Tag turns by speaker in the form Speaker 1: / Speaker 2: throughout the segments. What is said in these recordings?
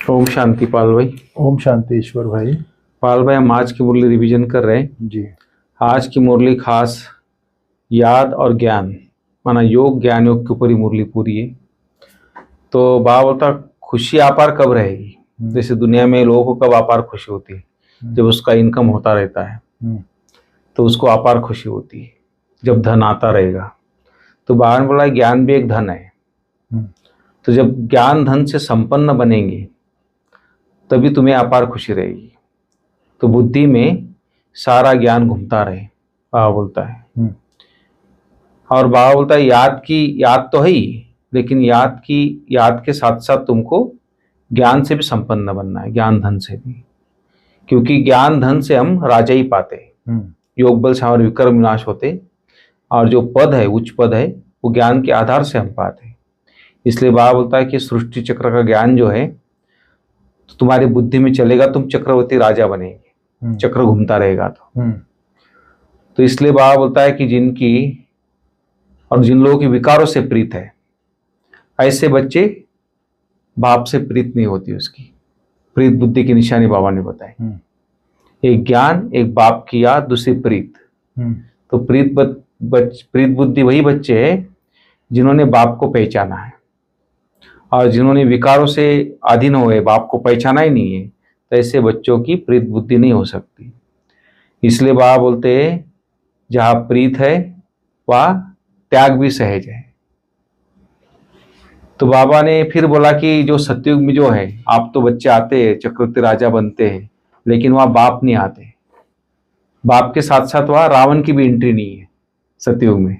Speaker 1: ओम शांति पाल भाई।
Speaker 2: ओम शांति ईश्वर भाई।
Speaker 1: पाल भाई, हम आज की मुरली रिवीजन कर रहे हैं
Speaker 2: जी।
Speaker 1: आज की मुरली खास याद और ज्ञान माना योग ज्ञान योग के ऊपर ही मुरली पूरी है। तो बाबा बोलता खुशी आपार कब रहेगी। जैसे दुनिया में लोगों को कब आपार खुशी होती है, जब उसका इनकम होता रहता है तो उसको आपार खुशी होती है, जब धन आता रहेगा। तो बाबा ने बोला ज्ञान भी एक धन है। तो जब ज्ञान धन से संपन्न बनेंगे तभी तुम्हें अपार खुशी रहेगी। तो बुद्धि में सारा ज्ञान घूमता रहे, बाबा बोलता है। और बाबा बोलता है याद तो है ही, लेकिन याद के साथ साथ तुमको ज्ञान से भी संपन्न बनना है, ज्ञान धन से भी। क्योंकि ज्ञान धन से हम राजा ही पाते, योग बल से हमारे विक्रम विनाश होते, और जो पद है उच्च पद है वो ज्ञान के आधार से हम पाते। इसलिए बाबा बोलता है कि सृष्टि चक्र का ज्ञान जो है तो तुम्हारी बुद्धि में चलेगा, तुम चक्रवर्ती राजा बनेंगे, चक्र घूमता रहेगा। तो इसलिए बाबा बोलता है कि जिन लोगों की विकारों से प्रीत है, ऐसे बच्चे बाप से प्रीत नहीं होती। उसकी प्रीत बुद्धि की निशानी बाबा ने बताई। एक ज्ञान, एक बाप की याद, दूसरी प्रीत। तो प्रीत बुद्धि वही बच्चे हैं जिन्होंने बाप को पहचाना है, और जिन्होंने विकारों से अधीन हुए, बाप को पहचाना ही नहीं है, तो ऐसे बच्चों की प्रीत बुद्धि नहीं हो सकती। इसलिए बाबा बोलते हैं जहाँ प्रीत है वहाँ त्याग भी सहज है। तो बाबा ने फिर बोला कि जो सतयुग में जो है, आप तो बच्चे आते हैं चक्रवर्ती राजा बनते हैं, लेकिन वहाँ बाप नहीं आते। बाप के साथ साथ वहाँ रावण की भी एंट्री नहीं है सतयुग में।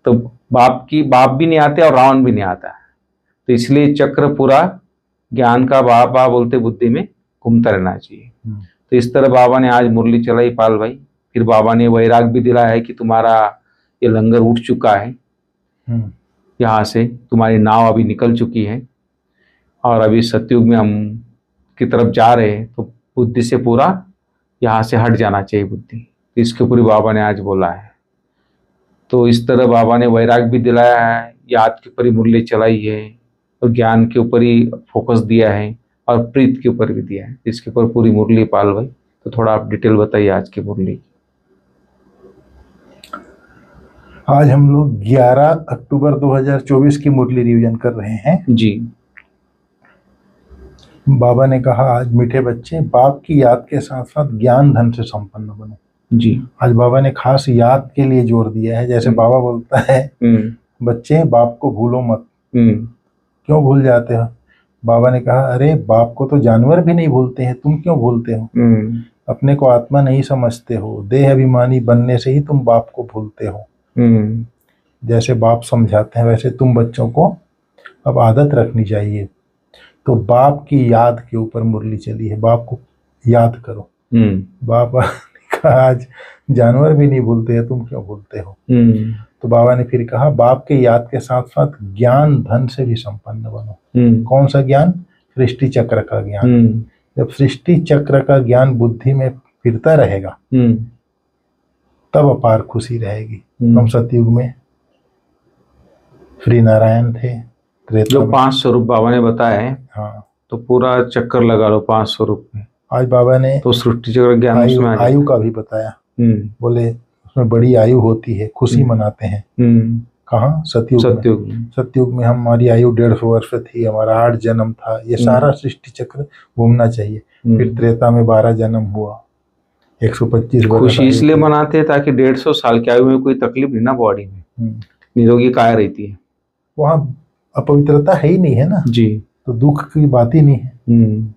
Speaker 1: तो बाप भी नहीं आते और रावण भी नहीं आता। तो इसलिए चक्र पूरा ज्ञान का बाबा बोलते बुद्धि में घूमता रहना चाहिए। तो इस तरह बाबा ने आज मुरली चलाई पाल भाई। फिर बाबा ने वैराग भी दिलाया है कि तुम्हारा ये लंगर उठ चुका है, यहाँ से तुम्हारी नाव अभी निकल चुकी है, और अभी सतयुग में हम की तरफ जा रहे हैं। तो बुद्धि से पूरा यहाँ से हट जाना चाहिए बुद्धि। इसके ऊपर बाबा ने आज बोला है। तो इस तरह बाबा ने वैराग भी दिलाया है, याद के ऊपर ही मुरली चलाई है, और ज्ञान के ऊपर ही फोकस दिया है, और प्रीत के ऊपर भी दिया है। इसके ऊपर पूरी मुरली पाल भाई। तो थोड़ा आप डिटेल बताइए आज की मुरली।
Speaker 2: आज हम लोग 11 अक्टूबर 2024 की मुरली रिवीजन कर रहे हैं।
Speaker 1: जी।
Speaker 2: बाबा ने कहा आज मीठे बच्चे बाप की याद के साथ साथ ज्ञान धन से संपन्न बनो। जी। आज बाबा ने खास याद के लिए जोर दिया है। जैसे बाबा बोलता है बच्चे बाप को भूलो मत। क्यों भूल जाते हो? बाबा ने कहा अरे बाप को तो जानवर भी नहीं भूलते हैं, तुम क्यों भूलते हो? अपने को आत्मा नहीं समझते हो, देह अभिमानी बनने से ही तुम बाप को भूलते हो। जैसे बाप समझाते हैं वैसे तुम बच्चों को अब आदत रखनी चाहिए। तो बाप की याद के ऊपर मुरली चली है, बाप को याद करो। बाबा ने कहा आज जानवर भी नहीं भूलते हैं, तुम क्यों भूलते हो? तो बाबा ने फिर कहा बाप के याद के साथ साथ ज्ञान धन से भी संपन्न बनो। कौन सा ज्ञान? सृष्टि चक्र का ज्ञान। जब सृष्टि चक्र का ज्ञान बुद्धि में फिरता रहेगा तब अपार खुशी रहेगी। हम सतयुग में श्री नारायण थे,
Speaker 1: जो 5 स्वरूप बाबा ने बताया है। हाँ, तो पूरा चक्कर लगा लो 5 स्वरूप में।
Speaker 2: आज बाबा ने
Speaker 1: तो सृष्टि चक्र ज्ञान
Speaker 2: आयु का भी बताया। बोले उसमें बड़ी आयु होती है, खुशी मनाते हैं। कहाँ? सतयुग में हमारी आयु 150 वर्ष थी, हमारा 8 जन्म था। ये सारा सृष्टि चक्र घूमना चाहिए। फिर त्रेता में 12 जन्म हुआ, 125 वर्ष।
Speaker 1: खुशी इसलिए मनाते हैं ताकि 150 साल की आयु में कोई तकलीफ नहीं ना, बॉडी में निरोगी काया रहती है।
Speaker 2: वहाँ अपवित्रता है ही नहीं है ना जी, तो दुख की बात ही नहीं है।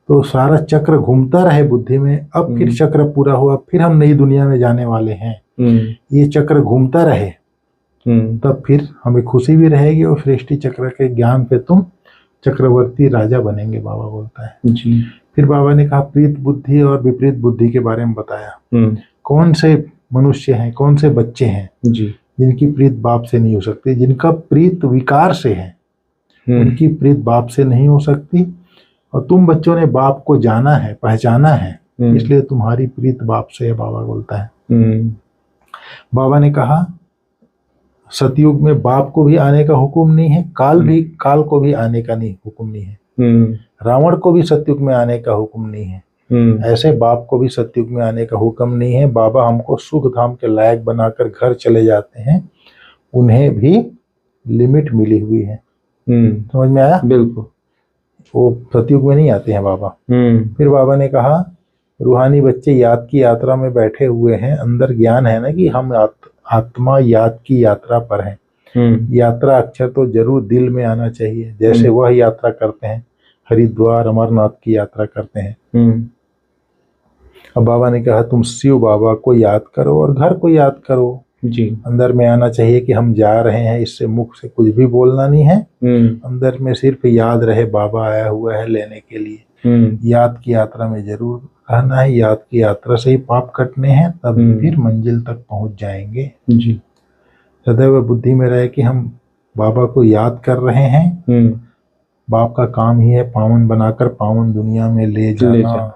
Speaker 2: तो सारा चक्र घूमता रहे बुद्धि में। अब फिर चक्र पूरा हुआ, फिर हम नई दुनिया में जाने वाले हैं। ये चक्र घूमता रहे तब फिर हमें खुशी भी रहेगी, और सृष्टि चक्र के ज्ञान पे तुम चक्रवर्ती राजा बनेंगे, बाबा बोलता है जी। फिर बाबा ने कहा प्रीत बुद्धि और विपरीत बुद्धि के बारे में बताया। कौन से मनुष्य हैं, कौन से बच्चे हैं जी जिनकी प्रीत बाप से नहीं हो सकती, जिनका प्रीत विकार से है, उनकी प्रीत बाप से नहीं हो सकती। और तुम बच्चों ने बाप को जाना है, पहचाना है, इसलिए तुम्हारी प्रीत बाप से है, बाबा बोलता है। बाबा ने कहा सतयुग में बाप को भी आने का हुक्म नहीं है, काल को भी आने का नहीं हुक्म नहीं है। रावण को भी सतयुग में आने का हुक्म नहीं है, ऐसे बाप को भी सतयुग में आने का हुक्म नहीं है। बाबा हमको सुख धाम के लायक बनाकर घर चले जाते हैं, उन्हें भी लिमिट मिली हुई है। समझ में आया?
Speaker 1: बिल्कुल।
Speaker 2: वो सतयुग में नहीं आते हैं बाबा। फिर बाबा ने कहा रूहानी बच्चे याद की यात्रा में बैठे हुए हैं, अंदर ज्ञान है ना कि हम आत्मा याद की यात्रा पर है। यात्रा अक्षर तो जरूर दिल में आना चाहिए, जैसे वह यात्रा करते हैं, हरिद्वार अमरनाथ की यात्रा करते हैं। अब बाबा ने कहा तुम शिव बाबा को याद करो और घर को याद करो
Speaker 1: जी।
Speaker 2: अंदर में आना चाहिए कि हम जा रहे हैं, इससे मुख से कुछ भी बोलना नहीं है। अंदर में सिर्फ याद रहे बाबा आया हुआ है लेने के लिए। याद की यात्रा में जरूर रहना है, याद की यात्रा से ही पाप कटने हैं, तब फिर मंजिल तक पहुंच जाएंगे। जी। सदैव बुद्धि में रहे कि हम बाबा को याद कर रहे हैं। बाप का काम ही है पावन बनाकर पावन दुनिया में ले जाना।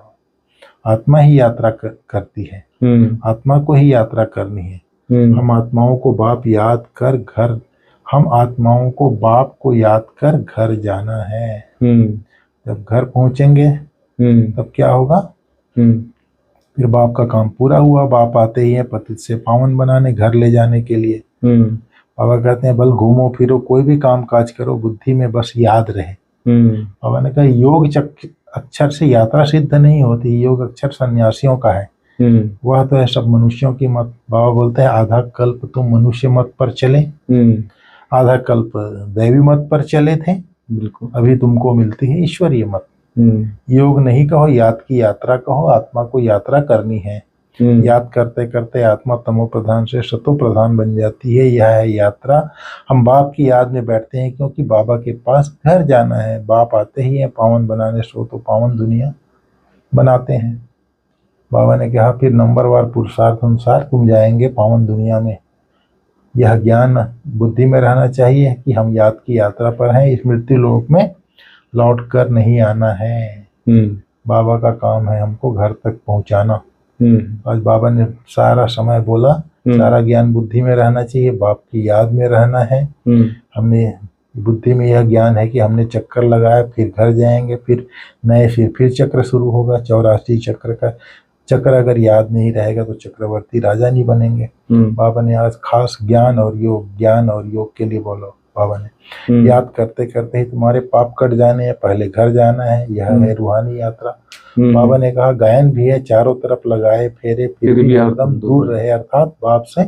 Speaker 2: आत्मा ही यात्रा करती है, आत्मा को ही यात्रा करनी है। हम आत्माओं को बाप याद कर घर, हम आत्माओं को बाप को याद कर घर जाना है। जब घर पहुंचेंगे तब क्या होगा? फिर बाप का काम पूरा हुआ। बाप आते ही हैं पतित से पावन बनाने, घर ले जाने के लिए। बाबा कहते हैं बल घूमो फिरो, कोई भी काम काज करो, बुद्धि में बस याद रहे। बाबा ने कहा योग अक्षर से यात्रा सिद्ध नहीं होती, योग अक्षर सन्यासियों का है। वह तो है सब मनुष्यों की मत। बाबा बोलते हैं आधा कल्प तुम मनुष्य मत पर चले, आधा कल्प दैवी मत पर चले थे, बिल्कुल अभी तुमको मिलती है ईश्वरीय मत। योग नहीं कहो, याद की यात्रा कहो। आत्मा को यात्रा करनी है। याद करते करते आत्मा तमो प्रधान से सतो प्रधान बन जाती है। यह है यात्रा। हम बाप की याद में बैठते हैं क्योंकि बाबा के पास घर जाना है। बाप आते ही है पावन बनाने, सो तो पावन दुनिया बनाते हैं। बाबा ने कहा फिर नंबरवार पुरुषार्थ अनुसार तुम जाएंगे पावन दुनिया में। यह ज्ञान बुद्धि में रहना चाहिए कि हम याद की यात्रा पर हैं, इस मृत्यु लोक में लौट कर नहीं आना है। बाबा का काम है हमको घर तक पहुंचाना। आज बाबा ने सारा समय बोला, सारा ज्ञान बुद्धि में रहना चाहिए, बाप की याद में रहना है। हमने बुद्धि में यह ज्ञान है कि हमने चक्कर लगाया, फिर घर जाएंगे, फिर नए फिर चक्र शुरू होगा। 84 चक्र का चक्र अगर याद नहीं रहेगा तो चक्रवर्ती राजा नहीं बनेंगे। बाबा ने आज खास ज्ञान और योग के लिए बोलो। बाबा ने याद करते करते ही तुम्हारे पाप कट जाने हैं, पहले घर जाना है। यह है रूहानी यात्रा। बाबा ने कहा गायन भी है, चारों तरफ लगाए फेरे, फिर भी एकदम दूर रहे, अर्थात बाप से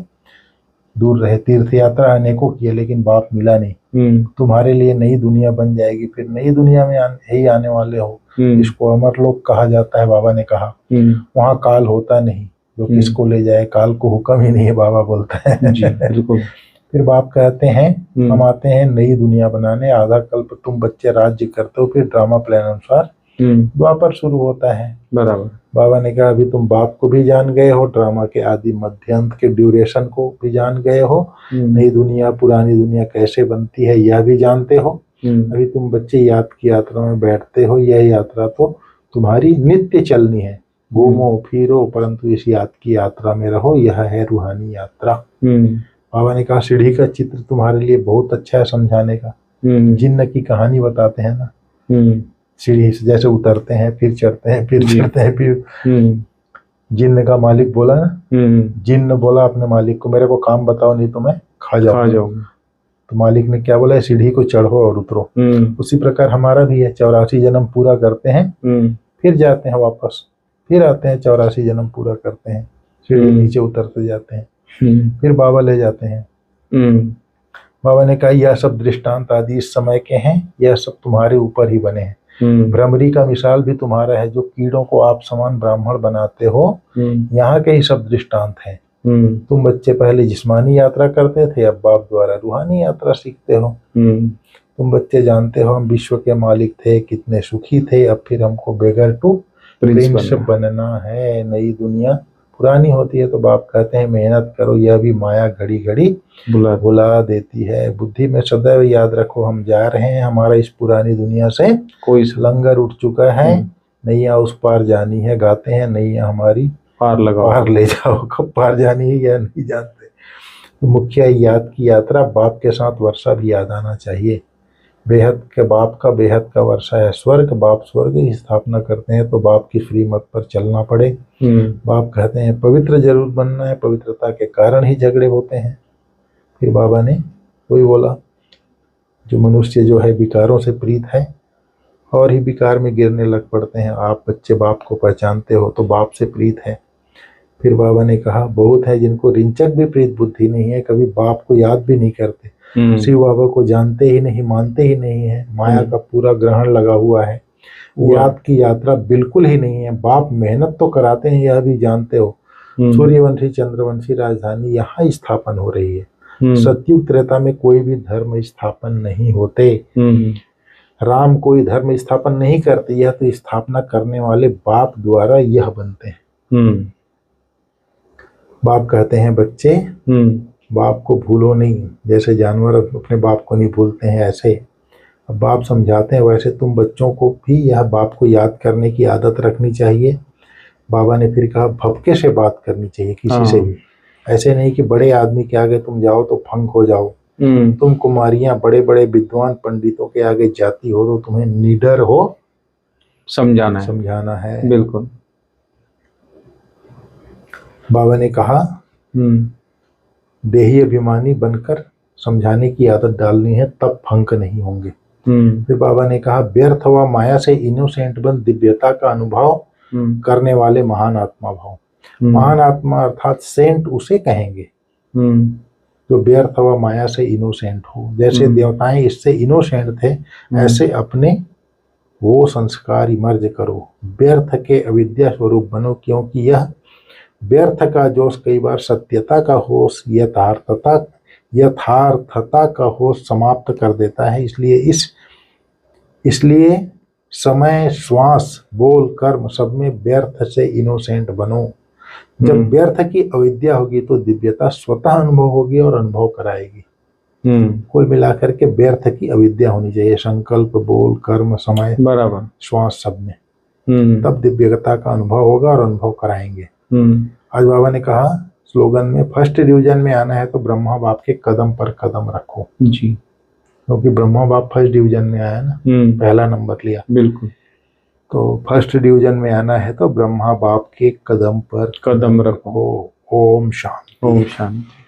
Speaker 2: दूर रहे। तीर्थ यात्रा अनेकों की है लेकिन बाप मिला नहीं। तुम्हारे लिए नई दुनिया बन जाएगी, फिर नई दुनिया में ही आने वाले हो। इसको अमरलोक कहा जाता है। बाबा ने कहा वहाँ काल होता नहीं, जो किसको ले जाए, काल को हुक्म ही नहीं है, बाबा बोलता है। जी बिल्कुल। फिर बाप कहते हैं हम आते हैं नई दुनिया बनाने। आधा कल्प तुम बच्चे राज्य करते हो, फिर ड्रामा प्लान अनुसार द्वापर शुरू होता है। बराबर। बाबा ने कहा अभी तुम बाप को भी जान गए हो, ड्रामा के आदि मध्यांत के ड्यूरेशन को भी जान गए हो, नई दुनिया पुरानी दुनिया कैसे बनती है यह भी जानते हो। अभी तुम बच्चे याद की यात्रा में बैठते हो। यह यात्रा तो तुम्हारी नित्य चलनी है। घूमो फिरो परंतु इस याद की यात्रा में रहो। यह है रूहानी यात्रा। बाबा ने कहा सीढ़ी का चित्र तुम्हारे लिए बहुत अच्छा है समझाने का। जिन्न की कहानी बताते हैं ना, सीढ़ी से जैसे उतरते हैं, फिर चढ़ते हैं, फिर चढ़ते हैं, फिर जिन्न का मालिक बोला ना, जिन्न बोला अपने मालिक को मेरे को काम बताओ नहीं तो मैं खा जाऊंगा। तो मालिक ने क्या बोला, सीढ़ी को चढ़ो और उतरो। उसी प्रकार हमारा भी है। 84 जन्म पूरा करते हैं, फिर जाते हैं वापस, फिर आते हैं 84 जन्म पूरा करते हैं, सीढ़ी नीचे उतरते जाते हैं, फिर बाबा ले जाते हैं। बाबा ने कहा यह सब दृष्टांत आदि इस समय के हैं, यह सब तुम्हारे ऊपर ही बने हैं। भ्रमरी का मिसाल भी तुम्हारा है, जो कीड़ों को आप समान ब्राह्मण बनाते हो, यहाँ के ही सब दृष्टांत हैं। तुम बच्चे पहले जिस्मानी यात्रा करते थे, अब बाप द्वारा रूहानी यात्रा सीखते हो। तुम बच्चे जानते हो हम विश्व के मालिक थे, कितने सुखी थे, अब फिर हमको बेगर टू प्रिंस बनना है। नई दुनिया पुरानी होती है तो बाप कहते हैं मेहनत करो, यह भी माया घड़ी घड़ी बुला देती है। बुद्धि में सदैव याद रखो हम जा रहे हैं, हमारा इस पुरानी दुनिया से कोई लंगर उठ चुका है, नैया उस पार जानी है। गाते हैं नैया हमारी पार लगाओ, पार ले जाओ। कब पार जानी है यह नहीं जानते। तो मुख्य याद की यात्रा, बाप के साथ वर्षा भी याद आना चाहिए। बेहद के बाप का बेहद का वर्षा है स्वर्ग, बाप स्वर्ग की स्थापना करते हैं तो बाप की श्रीमत पर चलना पड़े। बाप कहते हैं पवित्र जरूर बनना है, पवित्रता के कारण ही झगड़े होते हैं। फिर बाबा ने वही बोला, जो मनुष्य जो है विकारों से प्रीत है और ही विकार में गिरने लग पड़ते हैं। आप बच्चे बाप को पहचानते हो तो बाप से प्रीत है। फिर बाबा ने कहा बहुत है जिनको रिंचक भी प्रीत बुद्धि नहीं है, कभी बाप को याद भी नहीं करते, शिव बाबा को जानते ही नहीं, मानते ही नहीं है, माया का पूरा ग्रहण लगा हुआ है, याद की यात्रा बिल्कुल ही नहीं है। बाप मेहनत तो कराते हैं, यह भी जानते हो। सूर्यवंशी चंद्रवंशी राजधानी यहाँ स्थापन हो रही है। सतयुग त्रेता में कोई भी धर्म स्थापन नहीं होते। राम कोई धर्म स्थापन नहीं करते, यह तो स्थापना करने वाले बाप द्वारा यह बनते हैं। बाप कहते हैं बच्चे बाप को भूलो नहीं, जैसे जानवर अपने बाप को नहीं भूलते हैं ऐसे अब बाप समझाते हैं वैसे तुम बच्चों को भी यह बाप को याद करने की आदत रखनी चाहिए। बाबा ने फिर कहा भपके से बात करनी चाहिए किसी से भी, ऐसे नहीं कि बड़े आदमी के आगे तुम जाओ तो फंक हो जाओ। तुम कुमारियां बड़े बड़े विद्वान पंडितों के आगे जाती हो तो तुम्हें निडर हो समझाना है।
Speaker 1: बिल्कुल।
Speaker 2: बाबा ने कहा देही अभिमानी बनकर समझाने की आदत डालनी है, तब फंक नहीं होंगे। फिर बाबा ने कहा व्यर्थ व माया से इनोसेंट बन दिव्यता का अनुभव करने वाले महान आत्मा भाव। महान आत्मा अर्थात सेंट उसे कहेंगे जो व्यर्थ व माया से इनोसेंट हो। जैसे देवताएं इससे इनोसेंट थे, ऐसे अपने वो संस्कार इमर्ज करो, व्यर्थ के अविद्या स्वरूप बनो, क्योंकि यह व्यर्थ का जोश कई बार सत्यता का होश, यथार्थता का होश समाप्त कर देता है। इसलिए समय, श्वास, बोल, कर्म सब में व्यर्थ से इनोसेंट बनो। जब व्यर्थ की अविद्या होगी तो दिव्यता स्वतः अनुभव होगी और अनुभव कराएगी। कुल मिलाकर के व्यर्थ की अविद्या होनी चाहिए, संकल्प, बोल, कर्म, समय, बराबर, श्वास सब में, तब दिव्यता का अनुभव होगा और अनुभव कराएंगे। आज बाबा ने कहा स्लोगन में फर्स्ट डिवीजन में आना है तो ब्रह्मा बाप के कदम पर कदम रखो जी, क्योंकि ब्रह्मा बाप फर्स्ट डिवीजन में आया ना, पहला नंबर लिया। बिल्कुल। तो फर्स्ट डिवीजन में आना है तो ब्रह्मा बाप के कदम पर कदम रखो। ओम शांति। ओम शांति।